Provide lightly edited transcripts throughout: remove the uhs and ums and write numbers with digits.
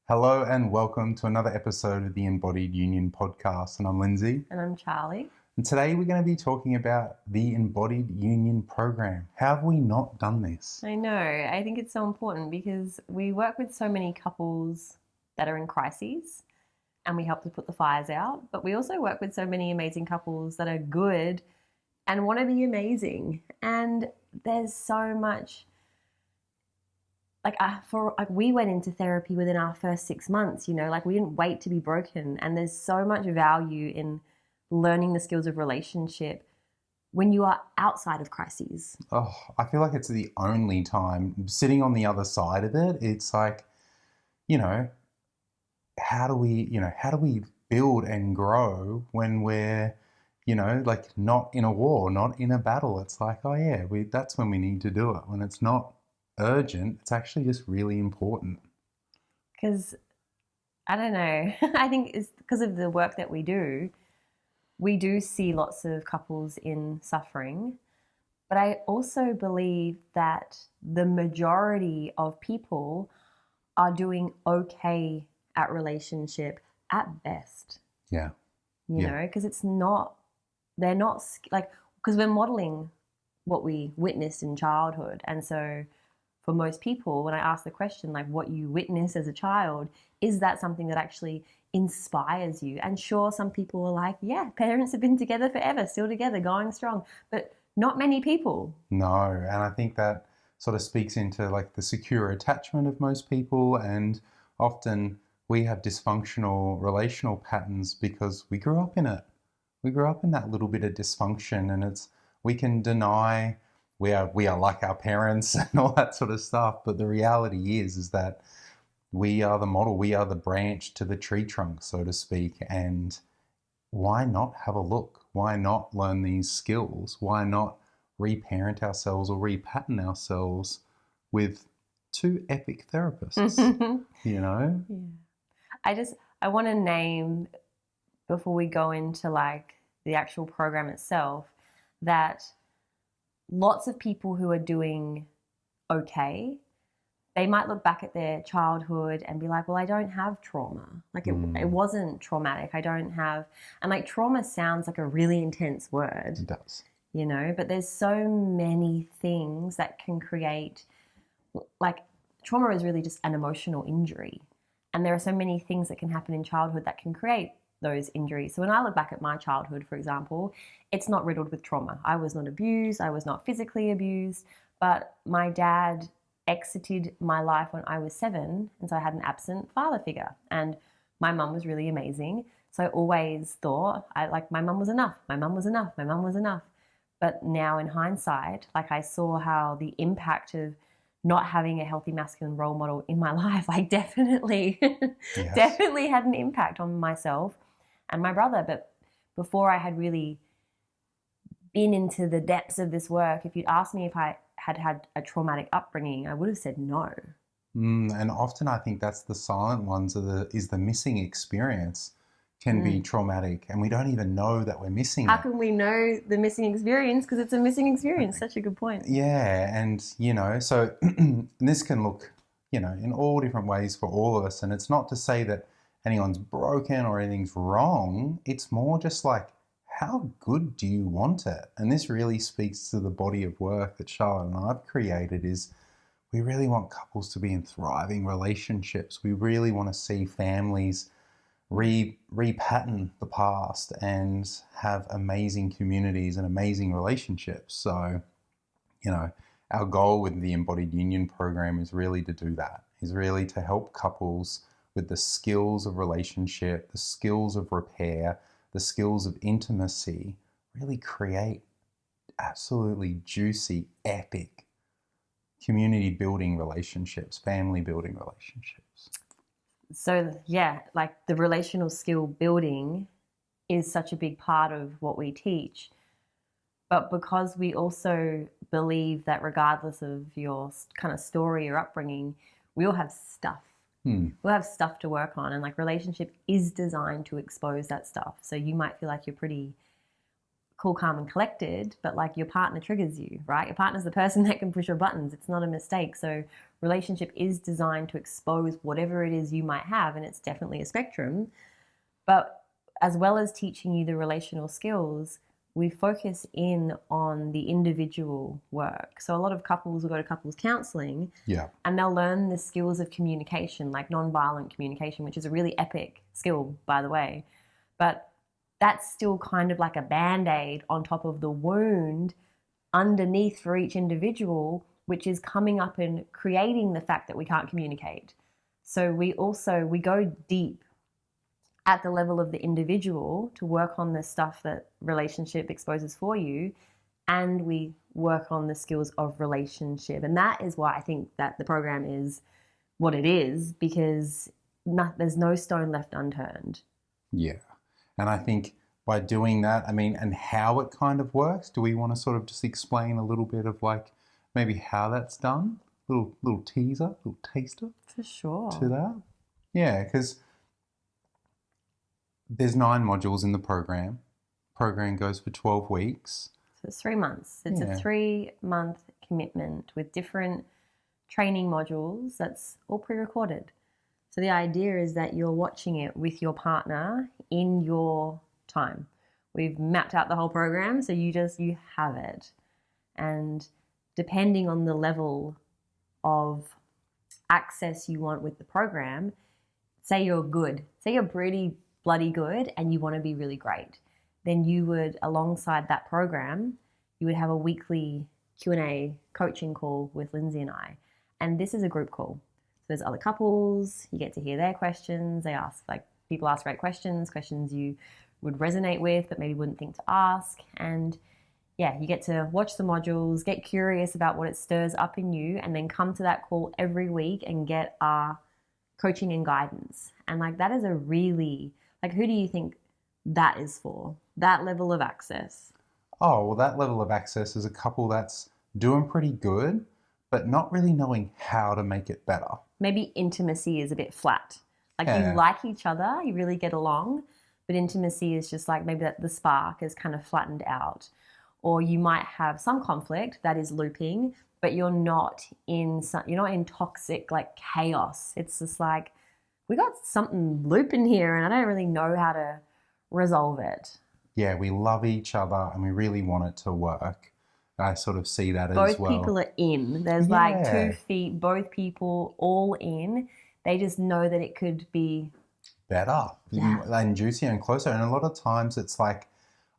Hello and welcome to another episode of the Embodied Union podcast. And I'm Lindsay. And I'm Charlie. And today we're going to be talking about the Embodied Union program. How have we not done this? I know. I think it's so important because we work with so many couples that are in crises and we help to put the fires out. But we also work with so many amazing couples that are good and want to be amazing. And there's so much. We went into therapy within our first 6 months, we didn't wait to be broken. And there's so much value in learning the skills of relationship when you are outside of crises. Oh, I feel like it's the only time sitting on the other side of it. It's like, how do we build and grow when we're, not in a war, not in a battle? It's like, oh yeah, that's when we need to do it. When it's not urgent, it's actually just really important. Because I don't know, I think it's because of the work that we do see lots of couples in suffering, but I also believe that the majority of people are doing okay at relationship at best. Yeah. Because they're not like, because we're modeling what we witnessed in childhood. And so for most people, when I ask the question, like what you witness as a child, is that something that actually inspires you? And sure, some people are like, yeah, parents have been together forever, still together, going strong, but not many people. No, and I think that sort of speaks into like the secure attachment of most people, and often we have dysfunctional relational patterns because we grew up in it. We grew up in that little bit of dysfunction, and we can deny we are like our parents and all that sort of stuff. But the reality is that we are the model, we are the branch to the tree trunk, so to speak. And why not have a look? Why not learn these skills? Why not reparent ourselves or repattern ourselves with two epic therapists? Yeah. I want to name, before we go into like the actual program itself, that lots of people who are doing okay, they might look back at their childhood and be like, well, I don't have trauma. Like it wasn't traumatic. I don't have, and like trauma sounds like a really intense word. It does. But there's so many things that can create, like trauma is really just an emotional injury. And there are so many things that can happen in childhood that can create those injuries. So when I look back at my childhood, for example, it's not riddled with trauma. I was not abused. I was not physically abused, but my dad exited my life when I was 7, and so I had an absent father figure. And my mum was really amazing. So I always thought, my mum was enough. My mum was enough. My mum was enough. But now in hindsight, like I saw how the impact of not having a healthy masculine role model in my life, like definitely had an impact on myself and my brother. But before I had really been into the depths of this work, if you'd asked me if I had had a traumatic upbringing, I would have said no. And often I think that's the silent ones is the missing experience can be traumatic, and we don't even know that we're missing How can we know the missing experience? Because it's a missing experience. Such a good point. Yeah, and so this can look, in all different ways for all of us. And it's not to say that anyone's broken or anything's wrong. It's more just like, how good do you want it? And this really speaks to the body of work that Charlotte and I've created. Is we really want couples to be in thriving relationships. We really want to see families repattern the past and have amazing communities and amazing relationships. So, our goal with the Embodied Union program is really to do that, is really to help couples with the skills of relationship, the skills of repair, the skills of intimacy, really create absolutely juicy, epic community building relationships, family building relationships. So yeah, like the relational skill building is such a big part of what we teach. But because we also believe that regardless of your kind of story or upbringing, we all have stuff. We'll have stuff to work on, and like relationship is designed to expose that stuff. So you might feel like you're pretty cool, calm, and collected, but like your partner triggers you, right? Your partner's the person that can push your buttons. It's not a mistake. So relationship is designed to expose whatever it is you might have, and it's definitely a spectrum. But as well as teaching you the relational skills, we focus in on the individual work. So a lot of couples will go to couples counseling, Yeah. and they'll learn the skills of communication, like nonviolent communication, which is a really epic skill, by the way. But that's still kind of like a band-aid on top of the wound underneath for each individual, which is coming up and creating the fact that we can't communicate. So we go deep at the level of the individual to work on the stuff that relationship exposes for you, and we work on the skills of relationship. And that is why I think that the program is what it is, because there's no stone left unturned. Yeah. And I think by doing that, I mean, and how it kind of works, do we want to sort of just explain a little bit of like maybe how that's done? Little teaser, little taster For sure. to that? Yeah, because there's 9 modules in the program. Program goes for 12 weeks. So it's 3 months. It's Yeah. a 3-month commitment with different training modules that's all pre-recorded. So the idea is that you're watching it with your partner in your time. We've mapped out the whole program, so you have it. And depending on the level of access you want with the program, say you're good, say you're pretty bloody good and you want to be really great, then you would, alongside that program, you would have a weekly Q&A coaching call with Lindsay and I. And this is a group call. So there's other couples, you get to hear their questions. People ask great questions you would resonate with, but maybe wouldn't think to ask. And yeah, you get to watch the modules, get curious about what it stirs up in you, and then come to that call every week and get our coaching and guidance. And like, that is a really, like, who do you think that is for? That level of access? Oh, well, that level of access is a couple that's doing pretty good, but not really knowing how to make it better. Maybe intimacy is a bit flat. Like, Yeah. you like each other, you really get along, but intimacy is just like maybe that the spark is kind of flattened out. Or you might have some conflict that is looping, but you're not in toxic like chaos. It's just like, we got something looping here and I don't really know how to resolve it. Yeah, we love each other and we really want it to work. I sort of see that as Both well. people are in. There's like 2 feet, both people all in. They just know that it could be better Yeah. and juicier and closer. And a lot of times it's like,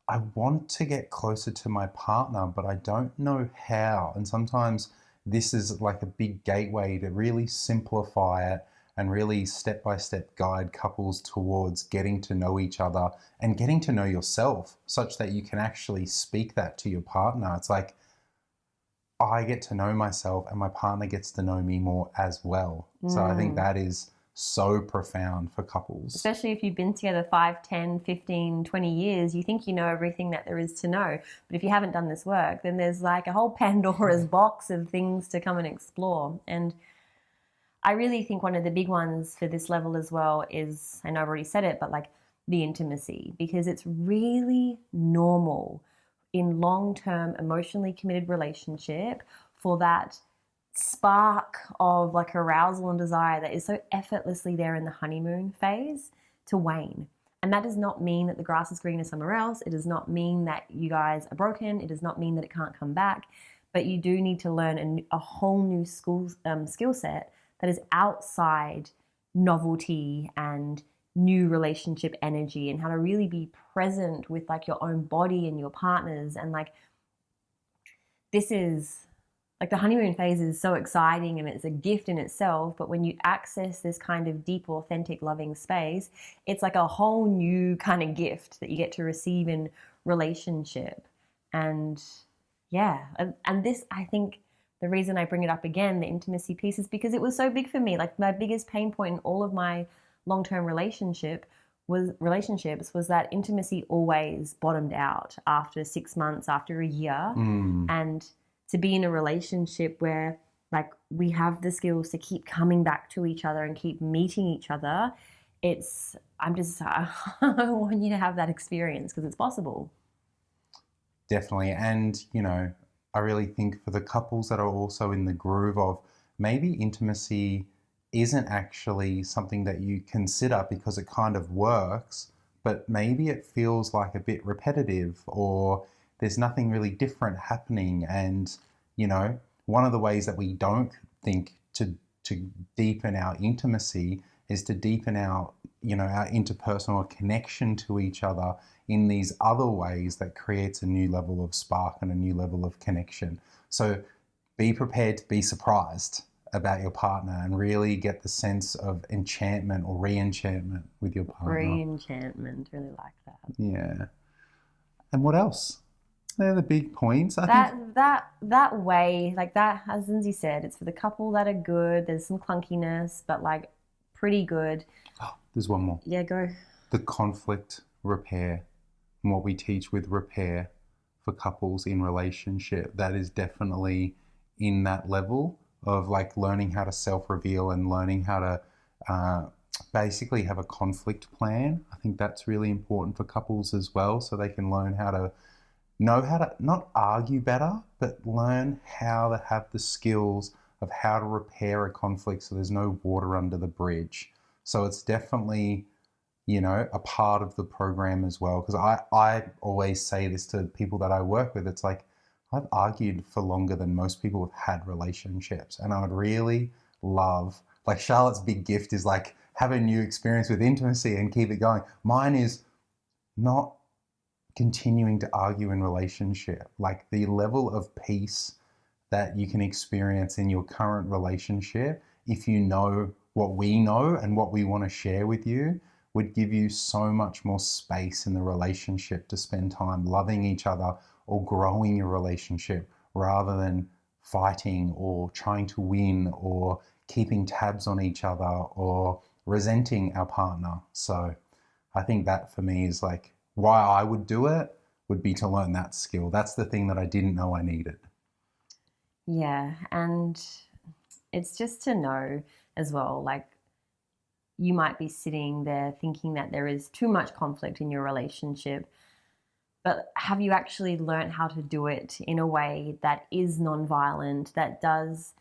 I want to get closer to my partner, but I don't know how. And sometimes this is like a big gateway to really simplify it and really step-by-step guide couples towards getting to know each other and getting to know yourself, such that you can actually speak that to your partner. It's like, I get to know myself and my partner gets to know me more as well. So I think that is so profound for couples. Especially if you've been together 5, 10, 15, 20 years, you think you know everything that there is to know. But if you haven't done this work, then there's like a whole Pandora's box of things to come and explore. And I really think one of the big ones for this level as well is, I know I've already said it, but like the intimacy, because it's really normal in long-term emotionally committed relationship for that spark of like arousal and desire that is so effortlessly there in the honeymoon phase to wane. And that does not mean that the grass is greener somewhere else. It does not mean that you guys are broken. It does not mean that it can't come back. But you do need to learn a whole new skill set that is outside novelty and new relationship energy, and how to really be present with like your own body and your partners. And like, this is like, the honeymoon phase is so exciting and it's a gift in itself, but when you access this kind of deep, authentic, loving space, it's like a whole new kind of gift that you get to receive in relationship. And yeah, and this, I think the reason I bring it up again, the intimacy piece, is because it was so big for me. Like, my biggest pain point in all of my long-term relationships was that intimacy always bottomed out after 6 months, after a year. And to be in a relationship where like we have the skills to keep coming back to each other and keep meeting each other, I want you to have that experience, because it's possible. Definitely. And, I really think for the couples that are also in the groove of maybe intimacy isn't actually something that you consider because it kind of works, but maybe it feels like a bit repetitive or there's nothing really different happening. And, one of the ways that we don't think to deepen our intimacy is to deepen our interpersonal connection to each other in these other ways that creates a new level of spark and a new level of connection. So be prepared to be surprised about your partner and really get the sense of enchantment or re-enchantment with your partner. Re-enchantment, really like that. Yeah. And what else? They're the big points. I think That way, like that, as Lindsay said, it's for the couple that are good. There's some clunkiness, but like pretty good. oh, there's one more. Yeah, go. The conflict repair. And what we teach with repair for couples in relationship, that is definitely in that level of like learning how to self-reveal and learning how to basically have a conflict plan. I think that's really important for couples as well, so they can learn how to know how to not argue better, but learn how to have the skills of how to repair a conflict so there's no water under the bridge. So it's definitely, a part of the program as well. Because I always say this to people that I work with. It's like, I've argued for longer than most people have had relationships. And I would really love, like Charlotte's big gift is like, have a new experience with intimacy and keep it going. Mine is not continuing to argue in relationship. Like the level of peace that you can experience in your current relationship, if you know what we know and what we want to share with you, would give you so much more space in the relationship to spend time loving each other or growing your relationship rather than fighting or trying to win or keeping tabs on each other or resenting our partner. So I think that for me is like why I would do it would be to learn that skill. That's the thing that I didn't know I needed. Yeah, and it's just to know as well, like you might be sitting there thinking that there is too much conflict in your relationship, but have you actually learned how to do it in a way that is non-violent, that does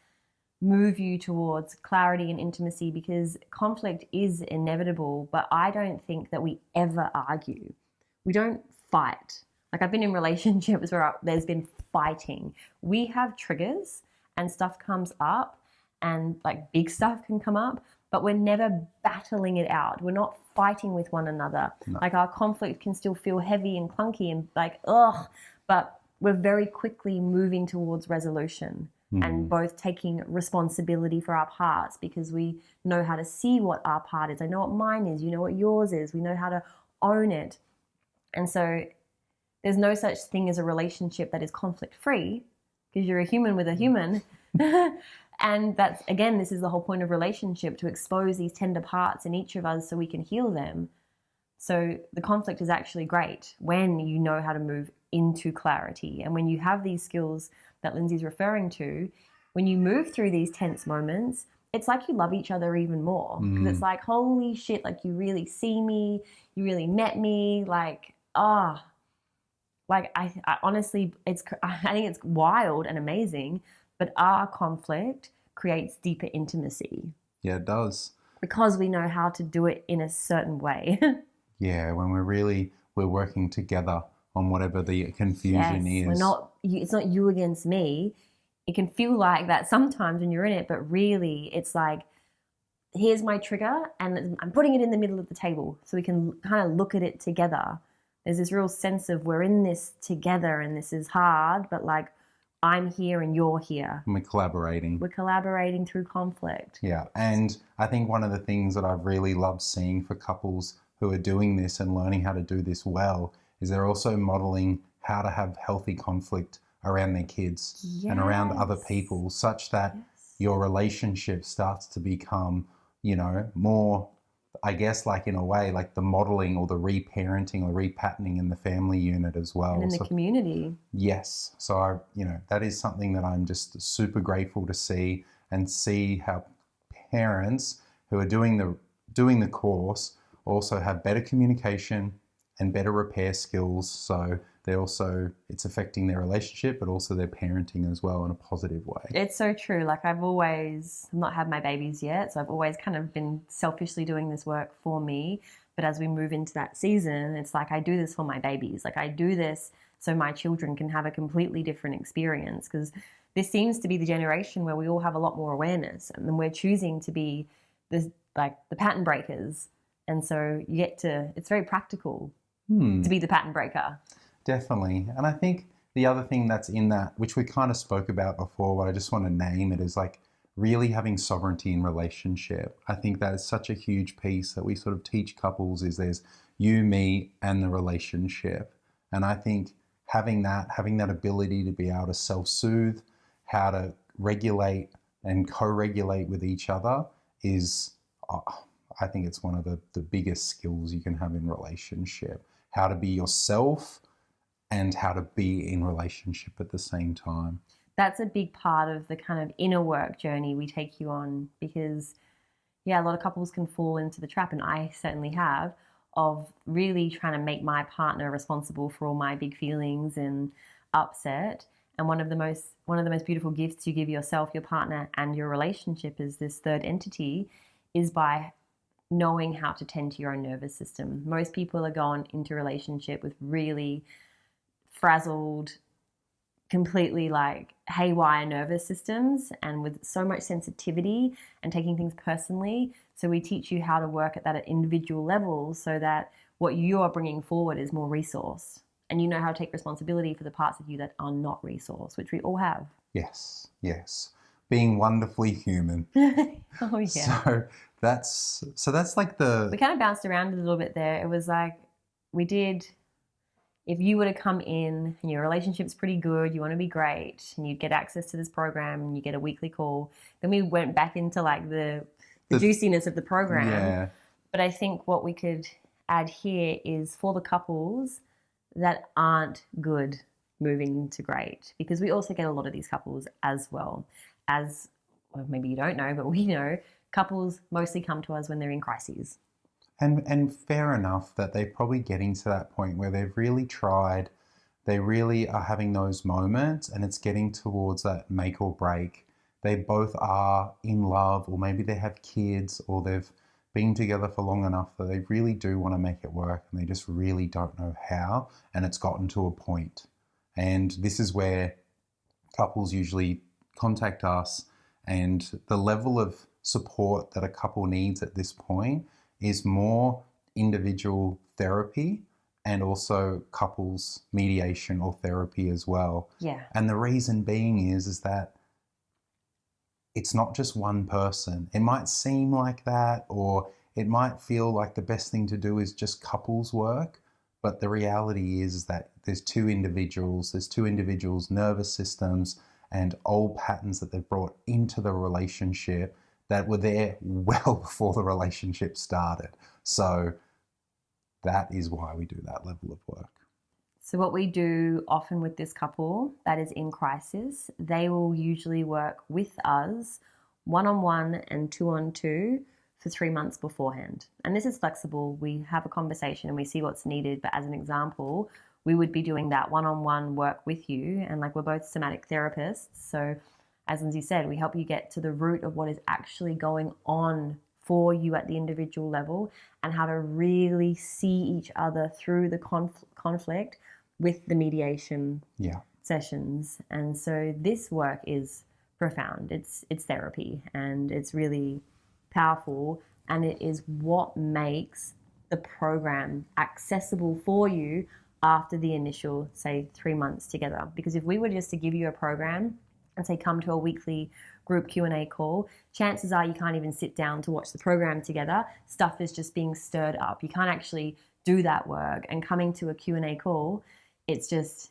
move you towards clarity and intimacy? Because conflict is inevitable, but I don't think that we ever argue. We don't fight. Like I've been in relationships where there's been fighting. We have triggers and stuff comes up and like big stuff can come up, but we're never battling it out. We're not fighting with one another. No. Like our conflict can still feel heavy and clunky and like, ugh, but we're very quickly moving towards resolution and both taking responsibility for our parts because we know how to see what our part is. I know what mine is. You know what yours is. We know how to own it. And so there's no such thing as a relationship that is conflict free because you're a human with a human. And that's, again, this is the whole point of relationship, to expose these tender parts in each of us so we can heal them. So the conflict is actually great when you know how to move into clarity. And when you have these skills that Lindsay's referring to, when you move through these tense moments, it's like you love each other even more. Because it's like, holy shit, like you really see me, you really met me, like, I honestly, I think it's wild and amazing, but our conflict creates deeper intimacy. Yeah, it does. Because we know how to do it in a certain way. Yeah, when we're working together on whatever the confusion is. It's not you against me. It can feel like that sometimes when you're in it, but really it's like, here's my trigger and I'm putting it in the middle of the table so we can kind of look at it together. There's this real sense of we're in this together and this is hard, but like I'm here and you're here. And we're collaborating. We're collaborating through conflict. Yeah, and I think one of the things that I've really loved seeing for couples who are doing this and learning how to do this well is they're also modeling how to have healthy conflict around their kids and around other people, such that your relationship starts to become, more, I guess, like in a way, like the modeling or the reparenting or repatterning in the family unit as well. And in the community. Yes. So, that is something that I'm just super grateful to see, and see how parents who are doing the course also have better communication, and better repair skills. So it's affecting their relationship, but also their parenting as well in a positive way. It's so true. Like I've not had my babies yet, so I've always kind of been selfishly doing this work for me. But as we move into that season, it's like I do this for my babies. Like I do this so my children can have a completely different experience, because this seems to be the generation where we all have a lot more awareness, and then we're choosing to be the pattern breakers. And so it's very practical to be the pattern breaker. Definitely. And I think the other thing that's in that, which we kind of spoke about before, but I just want to name it, is like really having sovereignty in relationship. I think that is such a huge piece that we sort of teach couples, is there's you, me, and the relationship. And I think having that ability to be able to self-soothe, how to regulate and co-regulate with each other is, I think it's one of the biggest skills you can have in relationship. How to be yourself and how to be in relationship at the same time. That's a big part of the kind of inner work journey we take you on, because a lot of couples can fall into the trap, and I certainly have, of really trying to make my partner responsible for all my big feelings and upset. And one of the most beautiful gifts you give yourself, your partner, and your relationship as this third entity is by knowing how to tend to your own nervous system. Most people are going into relationship with really frazzled, completely like haywire nervous systems, and with so much sensitivity and taking things personally. So we teach you how to work at that individual level, so that what you are bringing forward is more resource, and you know how to take responsibility for the parts of you that are not resource, which we all have. Yes. Being wonderfully human. Oh yeah. So that's like the... We kind of bounced around a little bit there. It was like if you were to come in and your relationship's pretty good, you want to be great, and you get access to this program and you get a weekly call, then we went back into like the juiciness of the program. Yeah. But I think what we could add here is for the couples that aren't good moving into great, because we also get a lot of these couples as well. Well, maybe you don't know, but we know couples mostly come to us when they're in crises. And fair enough that they're probably getting to that point where they've really tried, they really are having those moments, and it's getting towards that make or break. They both are in love, or maybe they have kids, or they've been together for long enough that they really do want to make it work, and they just really don't know how, and it's gotten to a point. And this is where couples usually contact us, and the level of support that a couple needs at this point is more individual therapy and also couples mediation or therapy as well. Yeah. And the reason being is that it's not just one person. It might seem like that, or it might feel like the best thing to do is just couples work, but the reality is that there's two individuals' nervous systems and old patterns that they've brought into the relationship that were there well before the relationship started. So that is why we do that level of work. So what we do often with this couple that is in crisis, they will usually work with us one-on-one and two-on-two for 3 months beforehand. And this is flexible. We have a conversation and we see what's needed. But as an example, we would be doing that one-on-one work with you. And like, we're both somatic therapists. So as Lindsay said, we help you get to the root of what is actually going on for you at the individual level, and how to really see each other through the conflict with the mediation sessions. And so this work is profound. It's therapy, and it's really powerful, and it is what makes the program accessible for you after the initial, say, 3 months together. Because if we were just to give you a program and say, come to a weekly group Q&A call, chances are you can't even sit down to watch the program together. Stuff is just being stirred up. You can't actually do that work. And coming to a Q&A call, it's just,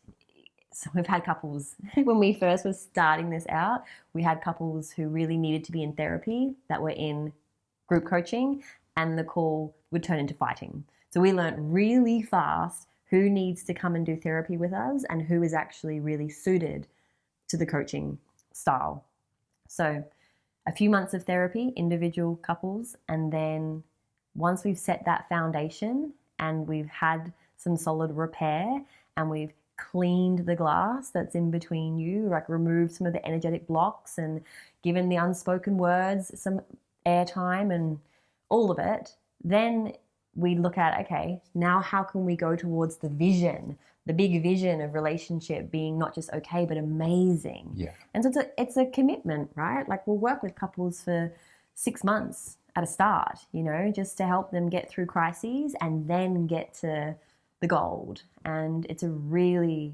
so we've had couples, when we first were starting this out, we had couples who really needed to be in therapy that were in group coaching, and the call would turn into fighting. So we learned really fast who needs to come and do therapy with us and who is actually really suited to the coaching style. So a few months of therapy, individual couples, and then once we've set that foundation and we've had some solid repair, and we've cleaned the glass that's in between you, like removed some of the energetic blocks and given the unspoken words some airtime and all of it, then we look at, okay, now how can we go towards the vision, the big vision of relationship being not just okay, but amazing. Yeah. And so it's a commitment, right? Like we'll work with couples for 6 months at a start, just to help them get through crises and then get to the gold. And it's a really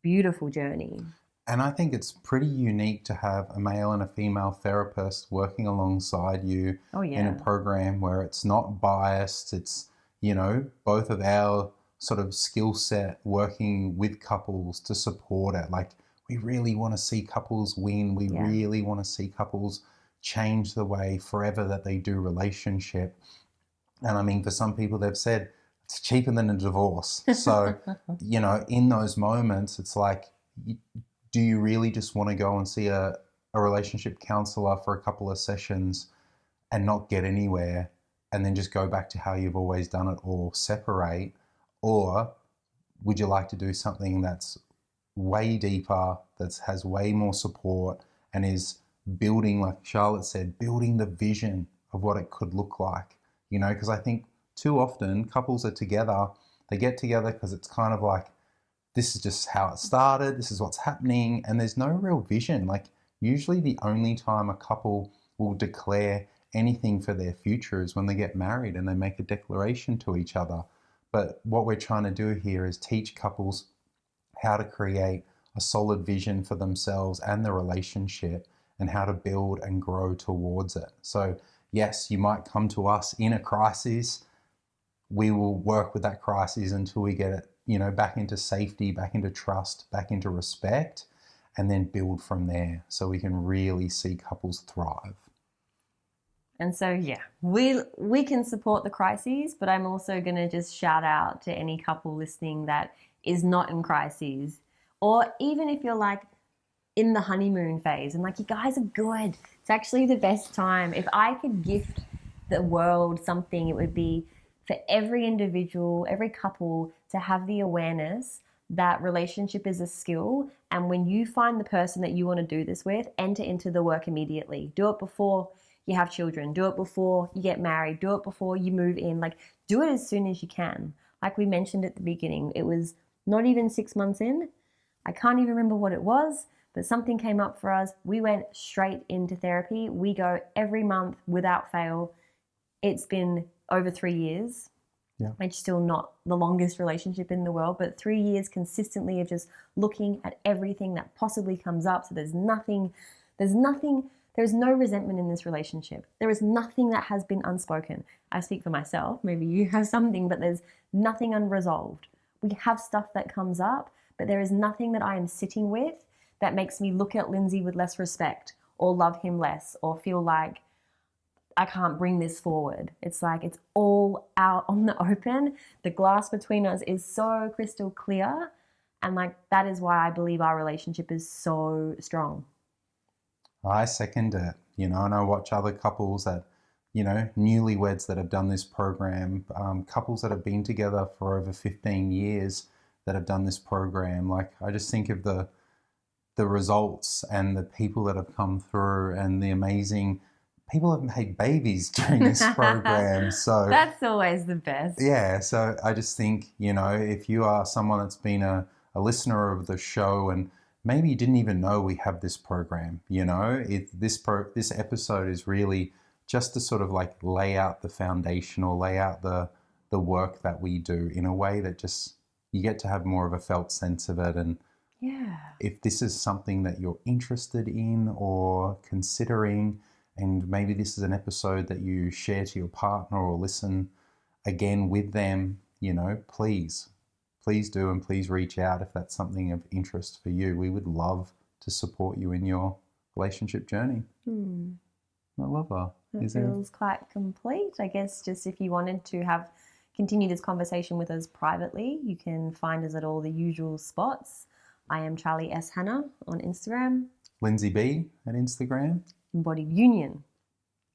beautiful journey. And I think it's pretty unique to have a male and a female therapist working alongside you in a program where it's not biased. It's, both of our sort of skill set working with couples to support it. Like we really want to see couples win. We really want to see couples change the way forever that they do relationship. And I mean, for some people, they've said it's cheaper than a divorce. So, in those moments, it's like, do you really just want to go and see a relationship counselor for a couple of sessions and not get anywhere and then just go back to how you've always done it or separate? Or would you like to do something that's way deeper, that has way more support and is building, like Charlotte said, building the vision of what it could look like? Because I think too often couples are together, they get together because it's kind of like, this is just how it started, this is what's happening, and there's no real vision. Like usually the only time a couple will declare anything for their future is when they get married and they make a declaration to each other. But what we're trying to do here is teach couples how to create a solid vision for themselves and the relationship and how to build and grow towards it. So yes, you might come to us in a crisis. We will work with that crisis until we get it, back into safety, back into trust, back into respect, and then build from there so we can really see couples thrive. And so, we can support the crises, but I'm also going to just shout out to any couple listening that is not in crises, or even if you're like in the honeymoon phase and like you guys are good, it's actually the best time. If I could gift the world something, it would be for every individual, every couple to have the awareness that relationship is a skill. And when you find the person that you want to do this with, enter into the work immediately. Do it before you have children. Do it before you get married. Do it before you move in. Like, do it as soon as you can. Like we mentioned at the beginning, it was not even 6 months in. I can't even remember what it was, but something came up for us. We went straight into therapy. We go every month without fail. It's been over 3 years. Yeah. It's still not the longest relationship in the world, but 3 years consistently of just looking at everything that possibly comes up. So there's no resentment in this relationship. There is nothing that has been unspoken. I speak for myself. Maybe you have something, but there's nothing unresolved. We have stuff that comes up, but there is nothing that I am sitting with that makes me look at Lindsay with less respect or love him less or feel like I can't bring this forward. It's like it's all out on the open. The glass between us is so crystal clear. And like that is why I believe our relationship is so strong. I second it, and I watch other couples that, newlyweds that have done this program, couples that have been together for over 15 years that have done this program. Like I just think of the results and the people that have come through and the amazing people have made babies during this program. So that's always the best. Yeah. So I just think, if you are someone that's been a listener of the show and maybe you didn't even know we have this program, this episode is really just to sort of like lay out the foundation or lay out the work that we do in a way that just you get to have more of a felt sense of it. And if this is something that you're interested in or considering, and maybe this is an episode that you share to your partner or listen again with them, please do, and please reach out if that's something of interest for you. We would love to support you in your relationship journey. I love her. It feels quite complete. I guess just if you wanted to continue this conversation with us privately, you can find us at all the usual spots. I am Charlie S. Hannah on Instagram. Lindsay B at Instagram. Embodied Union.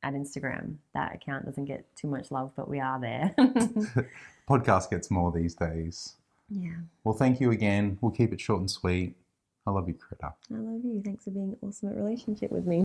at Instagram. That account doesn't get too much love, but we are there. Podcast gets more these days. Yeah. Well, thank you again. We'll keep it short and sweet. I love you, Critter. I love you. Thanks for being awesome at relationship with me.